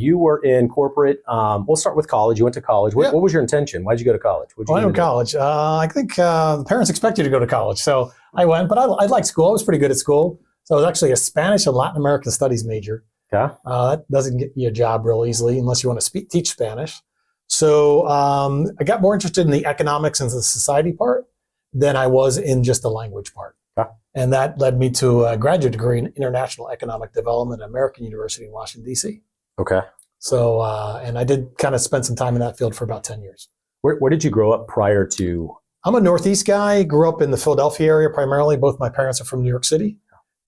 you were in corporate. We'll start with college. You went to college. What was your intention? Why did you go to college? I went to college. I think the parents expect you to go to college. So I went, but I liked school. I was pretty good at school. So I was actually a Spanish and Latin American studies major. Okay. That doesn't get you a job real easily unless you want to teach Spanish. So I got more interested in the economics and the society part than I was in just the language part. Okay. And that led me to a graduate degree in international economic development at American University in Washington, D.C. Okay. So, and I did kind of spend some time in that field for about 10 years. Where did you grow up prior to? I'm a Northeast guy, grew up in the Philadelphia area primarily. Both my parents are from New York City.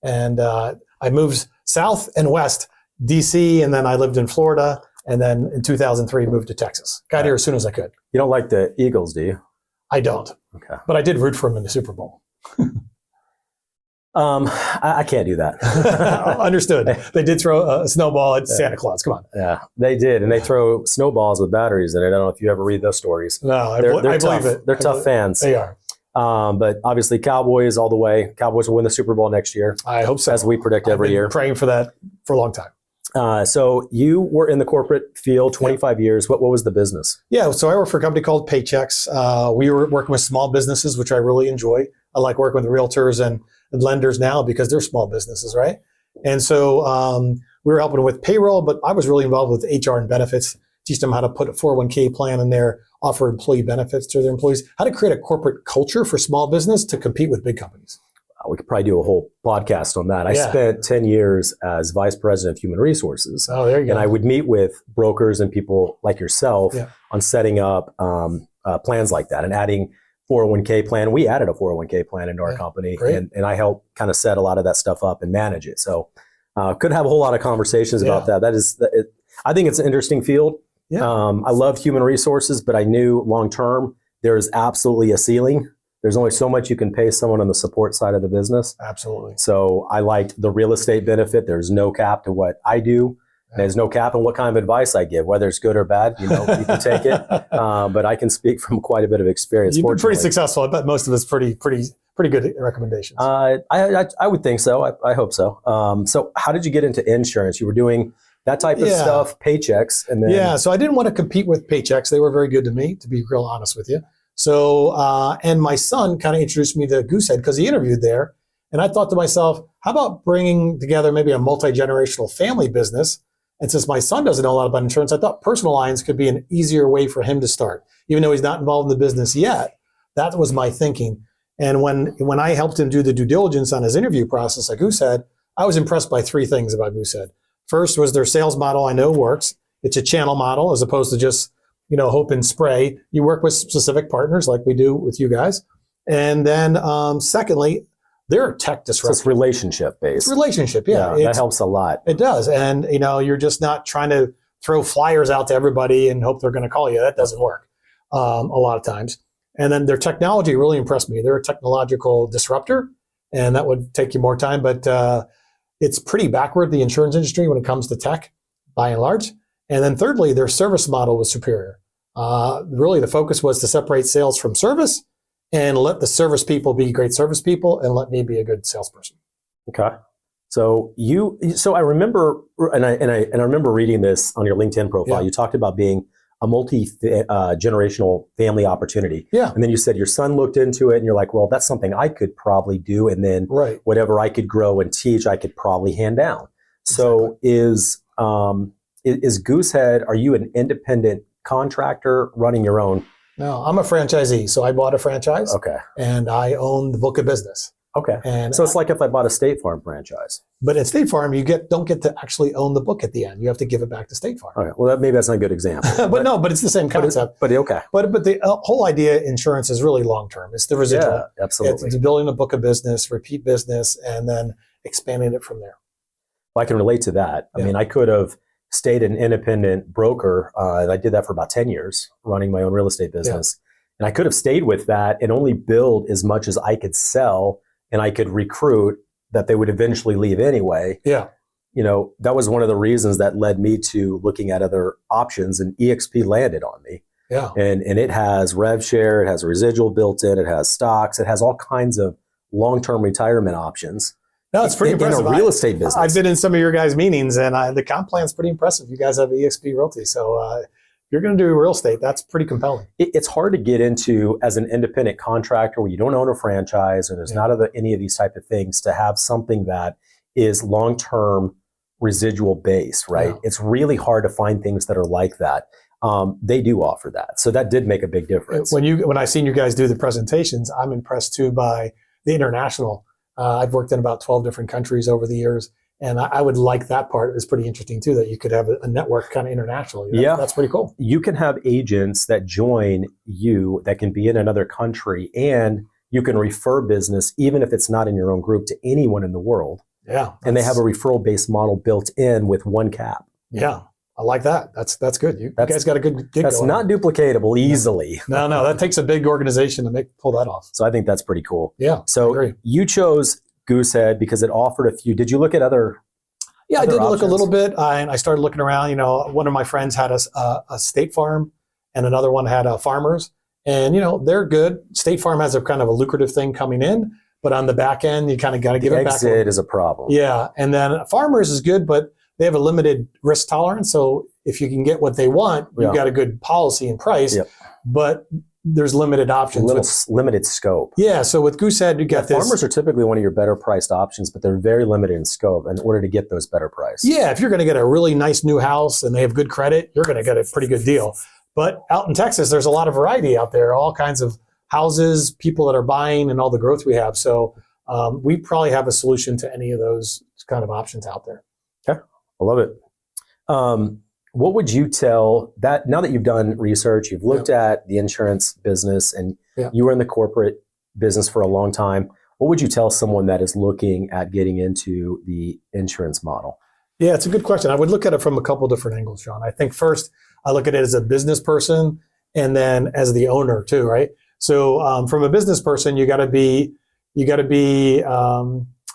And I moved south and west, D.C., and then I lived in Florida. And then in 2003, moved to Texas. Got here as soon as I could. You don't like the Eagles, do you? I don't. Okay. But I did root for them in the Super Bowl. I can't do that. Understood. They did throw a snowball at Santa Claus. Come on. Yeah, they did. And they throw snowballs with batteries in it. I don't know if you ever read those stories. No, I believe it. They're tough fans. They are. But obviously Cowboys all the way. Cowboys will win the Super Bowl next year. I hope so. As we predict every year. Praying for that for a long time. So you were in the corporate field 25 years. What was the business? Yeah, so I work for a company called Paychecks. We were working with small businesses, which I really enjoy. I like working with realtors and lenders now because they're small businesses, right? And so we were helping with payroll, but I was really involved with HR and benefits, teach them how to put a 401k plan in there, offer employee benefits to their employees, how to create a corporate culture for small business to compete with big companies. We could probably do a whole podcast on that. I spent 10 years as vice president of human resources. Oh, there you go. And I would meet with brokers and people like yourself on setting up plans like that and adding 401k plan. We added a 401k plan into our company, and I helped kind of set a lot of that stuff up and manage it. So could have a whole lot of conversations about that. I think it's an interesting field. Yeah. I loved human resources, but I knew long term there's absolutely a ceiling. There's only so much you can pay someone on the support side of the business. Absolutely. So I liked the real estate benefit. There's no cap to what I do. There's no cap on what kind of advice I give, whether it's good or bad. You can take it. But I can speak from quite a bit of experience. You've been pretty successful. I bet most of it's pretty good recommendations. I would think so. I hope so. So how did you get into insurance? You were doing that type of stuff, Paychecks, and then So I didn't want to compete with Paychecks. They were very good to me, to be real honest with you. So, and my son kind of introduced me to Goosehead because he interviewed there. And I thought to myself, how about bringing together maybe a multi-generational family business? And since my son doesn't know a lot about insurance, I thought personal lines could be an easier way for him to start. Even though he's not involved in the business yet, that was my thinking. And when I helped him do the due diligence on his interview process at Goosehead, I was impressed by three things about Goosehead. First was their sales model I know works. It's a channel model as opposed to just hope and spray. You work with specific partners like we do with you guys. And then secondly, they're tech disruptors. So it's relationship based. It's relationship, yeah. That helps a lot. It does. And you're just not trying to throw flyers out to everybody and hope they're going to call you. That doesn't work a lot of times. And then their technology really impressed me. They're a technological disruptor, and that would take you more time. But it's pretty backward, the insurance industry, when it comes to tech, by and large. And then thirdly, their service model was superior. Really, the focus was to separate sales from service and let the service people be great service people and let me be a good salesperson. Okay. So I remember, and I remember reading this on your LinkedIn profile. You talked about being a multi-generational family opportunity. Yeah. And then you said your son looked into it and you're like, well, that's something I could probably do. And then whatever I could grow and teach, I could probably hand down. So is Goosehead, are you an independent contractor running your own? No, I'm a franchisee. So I bought a franchise. Okay. And I own the book of business. Okay. And so it's like if I bought a State Farm franchise. But at State Farm, you don't get to actually own the book at the end. You have to give it back to State Farm. Okay. Well, maybe that's not a good example. but it's the same concept. But okay. But the whole idea insurance is really long term. It's the residual. Yeah, absolutely. It's building a book of business, repeat business, and then expanding it from there. Well, I can relate to that. I mean, I could have stayed an independent broker. And I did that for about 10 years, running my own real estate business. And I could have stayed with that and only build as much as I could sell, and I could recruit that they would eventually leave anyway. Yeah. That was one of the reasons that led me to looking at other options, and EXP landed on me. Yeah. And it has rev share, it has a residual built in, it has stocks, it has all kinds of long-term retirement options. No, it's pretty impressive. In a real estate business. I've been in some of your guys' meetings, and the comp plan's pretty impressive. You guys have EXP Realty, so if you're going to do real estate, that's pretty compelling. It's hard to get into as an independent contractor where you don't own a franchise or there's not any of these type of things to have something that is long-term residual based, right? Yeah. It's really hard to find things that are like that. They do offer that. So that did make a big difference. When I've seen you guys do the presentations, I'm impressed too by the international. I've worked in about 12 different countries over the years. And I would like that part. It's pretty interesting too, that you could have a network kind of internationally. That's pretty cool. You can have agents that join you that can be in another country, and you can refer business, even if it's not in your own group, to anyone in the world. Yeah. And they have a referral-based model built in with one cap. Yeah. I like that. That's good. You guys got a good gig. That's not duplicatable easily. No, that takes a big organization to pull that off. So I think that's pretty cool. Yeah. So you chose Goosehead because it offered a few. Did you look at other? Yeah, I did look a little bit. And I started looking around. One of my friends had a State Farm, and another one had Farmers, and they're good. State Farm has a kind of a lucrative thing coming in, but on the back end, you kind of got to give it back. Exit is a problem. Yeah, and then Farmers is good, but they have a limited risk tolerance. So if you can get what they want, you've got a good policy and price, but there's limited options. Limited scope. Yeah, so with Goosehead, you got this. Farmers are typically one of your better priced options, but they're very limited in scope in order to get those better prices. Yeah, if you're going to get a really nice new house and they have good credit, you're going to get a pretty good deal. But out in Texas, there's a lot of variety out there, all kinds of houses, people that are buying, and all the growth we have. So we probably have a solution to any of those kind of options out there. Okay, I love it. What would you tell that now that you've done research, you've looked at the insurance business, and you were in the corporate business for a long time, what would you tell someone that is looking at getting into the insurance model? Yeah, it's a good question. I would look at it from a couple different angles, Sean. I think first, I look at it as a business person and then as the owner too, right? So from a business person, you got to be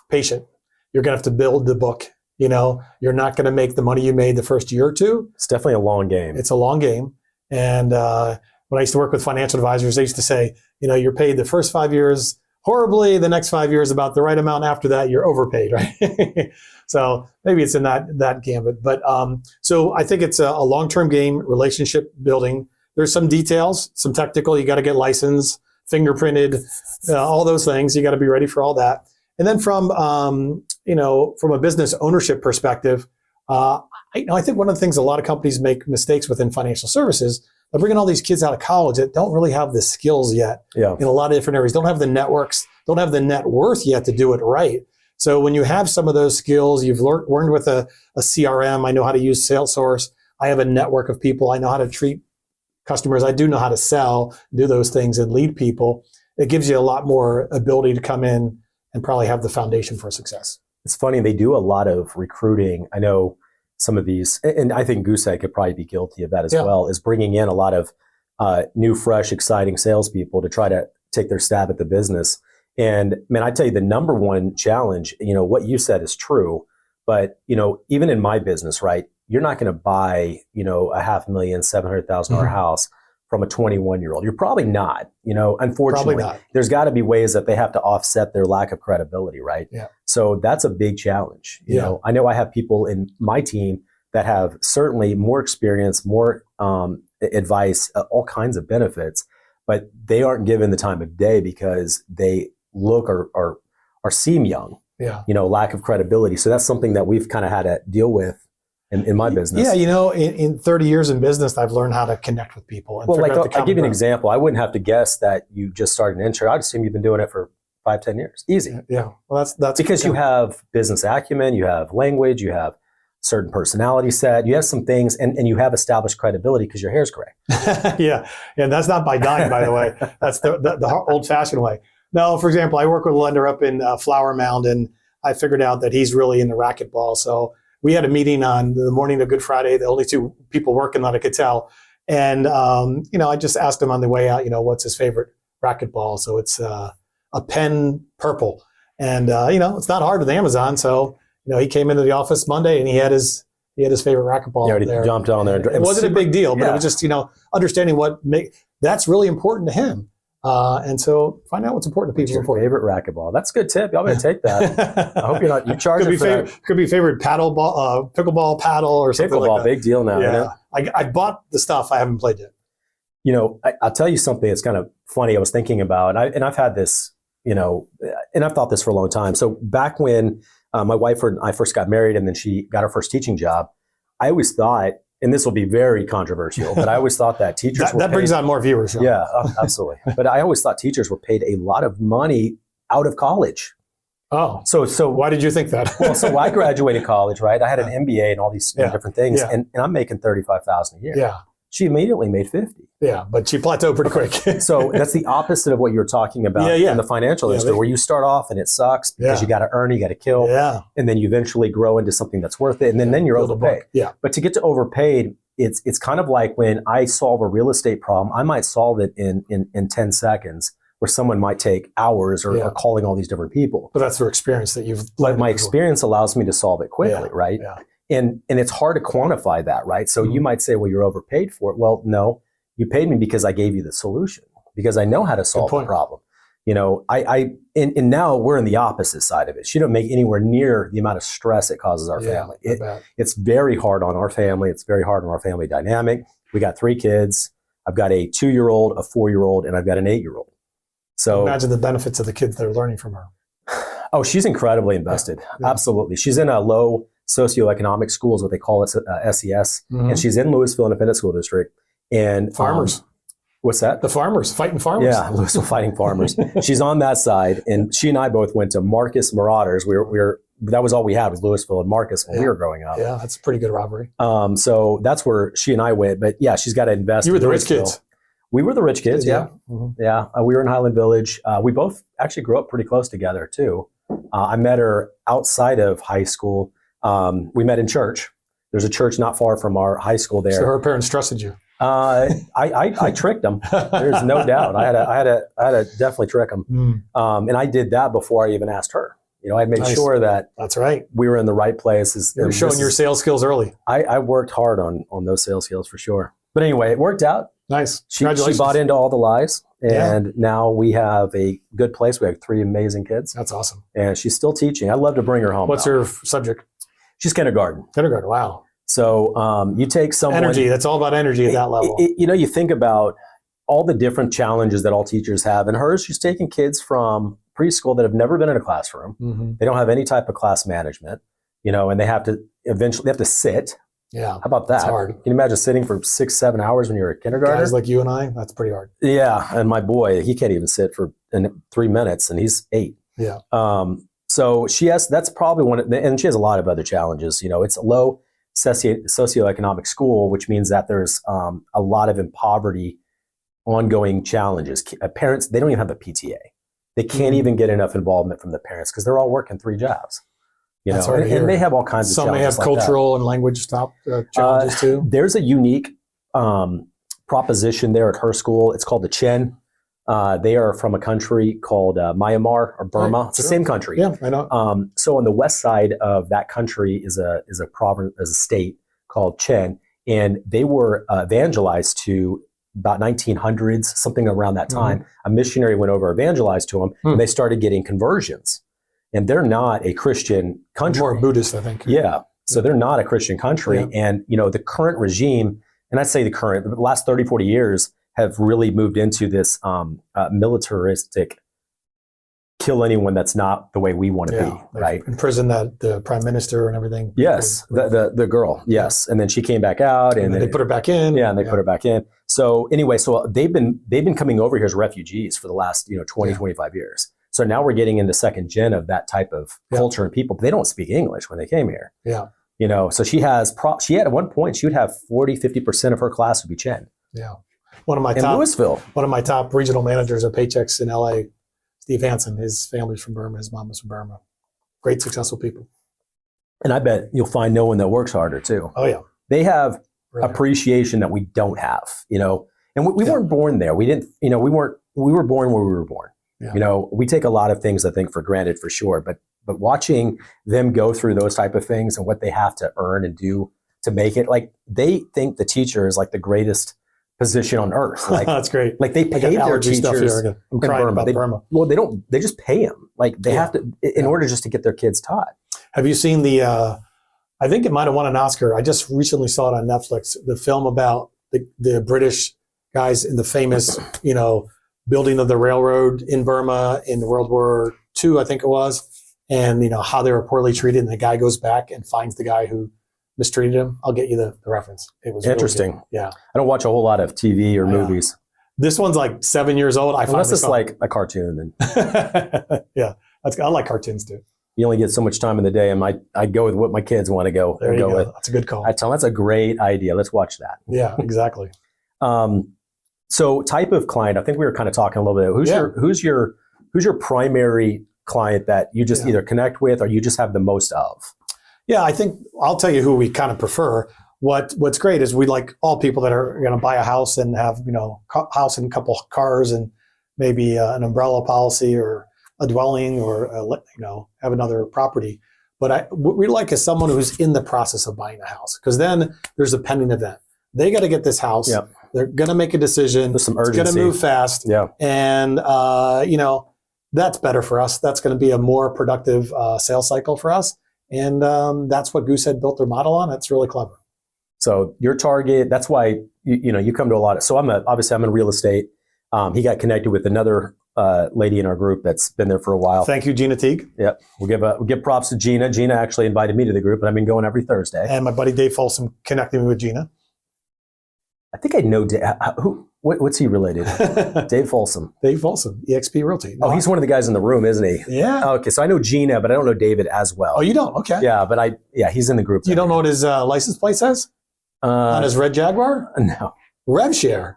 patient. You're going to have to build the book. You're not going to make the money you made the first year or two. It's definitely a long game. It's a long game. And when I used to work with financial advisors, they used to say, you're paid the first 5 years horribly, the next 5 years about the right amount. After that, you're overpaid, right? So maybe it's in that gambit. But so I think it's a long-term game, relationship building. There's some details, some technical. You got to get licensed, fingerprinted, all those things. You got to be ready for all that. And then from a business ownership perspective, I think one of the things a lot of companies make mistakes within financial services, they're bringing all these kids out of college that don't really have the skills yet in a lot of different areas, don't have the networks, don't have the net worth yet to do it right. So when you have some of those skills, you've learned with a CRM, I know how to use Salesforce, I have a network of people, I know how to treat customers, I do know how to sell, do those things and lead people. It gives you a lot more ability to come in and probably have the foundation for success. It's funny, they do a lot of recruiting. I know some of these, and I think Goosehead could probably be guilty of that as well, is bringing in a lot of new, fresh, exciting salespeople to try to take their stab at the business. And man, I tell you, the number one challenge, what you said is true, but even in my business, right, you're not going to buy, a $500,000, $700,000 house from a 21-year-old. You're probably not, unfortunately. Probably not. There's got to be ways that they have to offset their lack of credibility, right? Yeah. So that's a big challenge. I know I have people in my team that have certainly more experience, more advice, all kinds of benefits, but they aren't given the time of day because they look or seem young. Yeah. Lack of credibility. So that's something that we've kind of had to deal with in my business. Yeah, in 30 years in business, I've learned how to connect with people. And I'll give you an example. I wouldn't have to guess that you just started an insurance. I'd assume you've been doing it for 5-10 years. Easy. Yeah. Well, that's because you have business acumen, you have language, you have certain personality set, you have some things, and you have established credibility because your hair's gray. Yeah. And that's not by dying, by the way. That's the old-fashioned way. No, for example, I work with a lender up in Flower Mound, and I figured out that he's really into racquetball. So we had a meeting on the morning of Good Friday, the only two people working that I could tell. And, I just asked him on the way out, what's his favorite racquetball. So it's a Penn Purple. And, it's not hard with Amazon. So, he came into the office Monday and he had his favorite racquetball. He already there. Jumped on there. It wasn't a big deal, but it was just, understanding that's really important to him. And so find out what's important to people. What's your favorite racquetball? That's a good tip. Y'all better take that. I hope you're not. You charge it for that. Could be favorite paddle ball, pickleball paddle or something like that. Big deal now. Yeah, I bought the stuff. I haven't played yet. You know, I'll tell you something that's kind of funny. I was thinking about, and I've had this, you know, and I've thought this for a long time. So back when my wife and I first got married, and then she got her first teaching job, I always thought, and this will be very controversial, but I always thought that teachers that brings on more viewers. Yeah, absolutely. But I always thought teachers were paid a lot of money out of college. Oh, so why did you think that? Well, so I graduated college, right? I had an MBA and all these different things, and I'm making $35,000 a year. Yeah. She immediately made 50. Yeah, but she plateaued pretty quick. So that's the opposite of what you were talking about in the financial industry, where you start off and it sucks because you got to earn, you got to kill, and then you eventually grow into something that's worth it, and then you're overpaid. Yeah. But to get to overpaid, it's kind of like when I solve a real estate problem, I might solve it in 10 seconds, where someone might take hours or calling all these different people. But that's your experience that you've. But my experience allows me to solve it quickly, right? Yeah. And it's hard to quantify that, right? So you might say, well, you're overpaid for it. Well, no, you paid me because I gave you the solution, because I know how to solve the problem. You know, and now we're in the opposite side of it. She don't make anywhere near the amount of stress it causes our family. It's very hard on our family. It's very hard on our family dynamic. We got 3 kids. I've got a 2-year-old, a 4-year-old, and I've got an 8-year-old. So imagine the benefits of the kids that are learning from her. Oh, she's incredibly invested. Absolutely. She's in a low socioeconomic school, is what they call it, SES. And she's in Louisville Independent School District. And farmers. What's that? The farmers, fighting farmers. Yeah, Louisville fighting farmers. She's on that side. And she and I both went to Marcus Marauders. That was all we had, was Louisville and Marcus when we were growing up. Yeah, that's a pretty good robbery. So that's where she and I went. But yeah, she's got to invest. You were the rich kids. We were the rich kids, yeah. Yeah, we were in Highland Village. We both actually grew up pretty close together, too. I met her outside of high school. We met in church. There's a church not far from our high school there. So her parents trusted you. I tricked them. There's no doubt. I had to definitely trick them. And I did that before I even asked her. You know, I made sure that that's right. We were in the right places. You're showing your sales skills early. I worked hard on those sales skills for sure. But anyway, it worked out. Nice. She bought into all the lies, and now we have a good place. We have 3 amazing kids. That's awesome. And she's still teaching. I'd love to bring her home. What's her subject? She's kindergarten. Kindergarten. Wow. So you take someone. Energy. That's all about energy at that level. You know, you think about all the different challenges that all teachers have, and hers, she's taking kids from preschool that have never been in a classroom. They don't have any type of class management, you know, and they have to sit. Yeah. How about that? It's hard. Can you imagine sitting for 6-7 hours when you're a kindergartner? Guys like you and I, that's pretty hard. Yeah. And my boy, he can't even sit for 3 minutes, and he's 8. Yeah. So that's probably and she has a lot of other challenges. You know, it's a low socioeconomic school, which means that there's a lot of poverty, ongoing challenges. Parents, they don't even have a PTA. They can't even get enough involvement from the parents because they're all working 3 jobs. You know, and they have all kinds of challenges. Some may have cultural and language challenges too. There's a unique proposition there at her school. It's called the Chen. They are from a country called Myanmar or Burma. It's the same country. Yeah, I know. So on the west side of that country is a province, is a state called Chen, and they were evangelized to about 1900s, something around that time. A missionary went over, evangelized to them, and they started getting conversions. And they're not a Christian country. More Buddhist, I think. Yeah. So they're not a Christian country. Yeah. And, you know, the current regime, and I'd say the last 30, 40 years have really moved into this militaristic, kill anyone that's not the way we want to be, right? Imprison the prime minister and everything. Yes, the girl, yes. And then she came back out. And then they put her back in. Yeah, and they put her back in. So anyway, so they've been coming over here as refugees for the last 20, 25 years. So now we're getting into second gen of that type of culture and people, but they don't speak English when they came here. Yeah. You know, so she had at one point, she would have 40-50% of her class would be Chen. Yeah. In Louisville. One of my top regional managers at Paychex in LA, Steve Hansen, his family's from Burma, his mom was from Burma. Great, successful people. And I bet you'll find no one that works harder too. Oh yeah. They have appreciation that we don't have, you know, and we weren't born there. We didn't, you know, we were born where we were born. Yeah. You know, we take a lot of things, I think, for granted for sure, but watching them go through those type of things and what they have to earn and do to make it, like they think the teacher is like the greatest position on earth. Like that's great. Like they pay their teachers I'm crying about Burma. Well, they just pay them. Like they have to in order just to get their kids taught. Have you seen the? I think it might have won an Oscar. I just recently saw it on Netflix. The film about the British guys in the famous, building of the railroad in Burma in World War II, I think it was, and how they were poorly treated. And the guy goes back and finds the guy who mistreated him. I'll get you the reference. It was interesting. Really yeah, I don't watch a whole lot of TV or movies. This one's like 7 years old. Unless it's like a cartoon. Then yeah, I like cartoons too. You only get so much time in the day, and I go with what my kids want to go. There you go. With. That's a good call. I tell them that's a great idea. Let's watch that. Yeah, exactly. So type of client, I think we were kind of talking a little bit. Who's your primary client that you just either connect with or you just have the most of? Yeah, I think I'll tell you who we kind of prefer. What's great is we like all people that are going to buy a house and have house and a couple cars and maybe an umbrella policy or a dwelling or have another property. But what we like is someone who's in the process of buying a house, because then there's a pending event. They got to get this house. Yep. They're going to make a decision. There's some urgency. It's going to move fast. Yeah. And that's better for us. That's going to be a more productive sales cycle for us. And that's what Goosehead built their model on. That's really clever. So your target, that's why you come to a lot of. So I'm in real estate. He got connected with another lady in our group that's been there for a while. Thank you, Gina Teague. Yep. We'll give props to Gina. Gina actually invited me to the group, and I've been going every Thursday. And my buddy Dave Folsom connected me with Gina. I think I know Dave. What's he related? Dave Folsom. Dave Folsom, EXP Realty. No, he's one of the guys in the room, isn't he? Yeah. Okay, so I know Gina, but I don't know David as well. Oh, you don't? Okay. Yeah, but he's in the group. You don't know what his license plate says? On his red Jaguar? No. RevShare.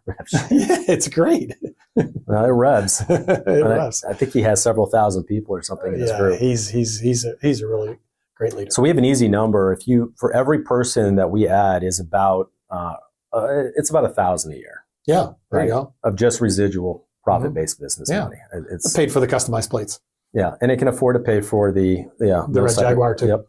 Yeah, it's great. It revs. It revs. I think he has several thousand people or something in his group. He's a really great leader. So we have an easy number. For every person that we add is about it's about $1,000 a year. Yeah, there you go. Of just residual profit-based business money. It's paid for the customized plates. Yeah, and it can afford to pay for the red Jaguar too. Yep.